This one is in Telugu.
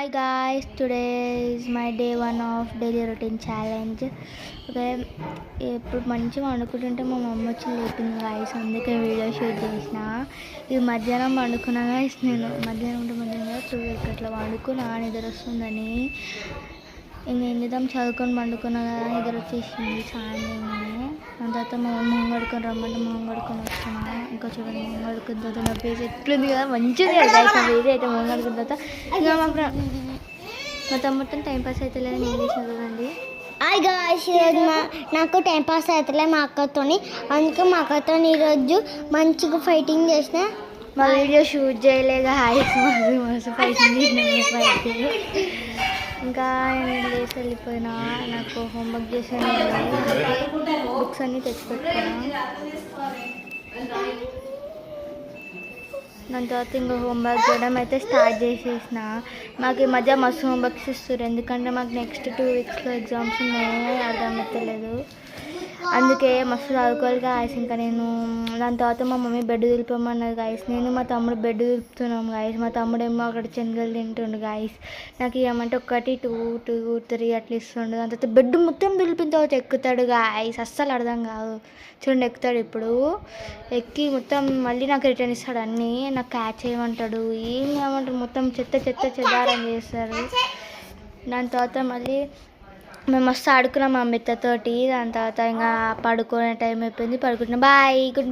Hi guys, today is my day one of daily routine challenge. Okay, ఇప్పుడు మంచిగా వండుకుంటుంటే మా మమ్మీ వచ్చి లేపింది గాయస్, అందుకే వీడియో షూట్ చేసిన. ఇది మధ్యాహ్నం వండుకున్నా గాయస్, నేను మధ్యాహ్నం 12 అట్లా వండుకున్నా నిద్ర వస్తుందని. ఇంకేం చేద్దాం, చదువుకొని వండుకున్నా కదా, నిద్ర వచ్చేసింది సాయంత్రం. దాని తర్వాత మా మమ్మీ మొహం కడుకొని రమ్మంటే మొహం కడుకొని వచ్చిన. ఇంకా చూడండి, మొహం కడుకున్న తర్వాత నా ఫేస్ ఎట్లుంది కదా, మంచిది కదా గైస్. నా ఫేస్ అయితే మొహం కడుకున్న తర్వాత ఇంకా మొత్తం టైంపాస్ అయితే లేదు, నేను చేసిన కదండి. హాయ్ గాయ్స్, ఈరోజు నాకు టైంపాస్ అవుతలే మా అక్కతోని, అందుకే మా అక్కతో ఈరోజు మంచిగా ఫైటింగ్ చేసిన. మా వీడియో షూట్ చేయలేక హాయిస్ మస్తు ఫైటింగ్ చేసిన. ఇంకా నేను లేచి వెళ్ళిపోయినా, నాకు హోంవర్క్ చేసాను, బుక్స్ అన్నీ తెచ్చిపెట్టుకున్నా. దాని తర్వాత ఇంకా హోంవర్క్ చేయడం అయితే స్టార్ట్ చేసేసిన. మాకు ఈ మధ్య మస్తు హోంవర్క్స్ ఇస్తారు, ఎందుకంటే మాకు నెక్స్ట్ 2 వీక్స్లో ఎగ్జామ్స్ ఉన్నాయి, అర్థమవుతలేదు. అందుకే మస్తు చదువుకోవాలి గాయస్. ఇంకా నేను దాని తర్వాత మా మమ్మీ బెడ్ దులిపమన్నది గాయస్. నేను మా తమ్ముడు బెడ్ దులుపుతున్నాం గాయస్. మా తమ్ముడు ఏమో అక్కడ శనగలు తింటుండు గాయస్. నాకు ఏమంటే 1, 2, 2, 3 అట్లా ఇస్తుండు. దాని తర్వాత బెడ్ మొత్తం దులిపిన తర్వాత ఎక్కుతాడు గాయస్, అస్సలు అర్థం కాదు. చూడండి, ఎక్కుతాడు ఇప్పుడు, ఎక్కి మొత్తం మళ్ళీ నాకు రిటర్న్ ఇస్తాడు. అన్నీ నాకు క్యాచ్ చేయమంటాడు, ఏం చేయమంటాడు, మొత్తం చెత్త చెదారం చేస్తారు. దాని తర్వాత మళ్ళీ మేము మస్తు ఆడుకున్నాం మా మిత్తతోటి. దాని తర్వాత ఇంకా పడుకునే టైం అయిపోయింది, పడుకుంటున్నాం. Bye, good.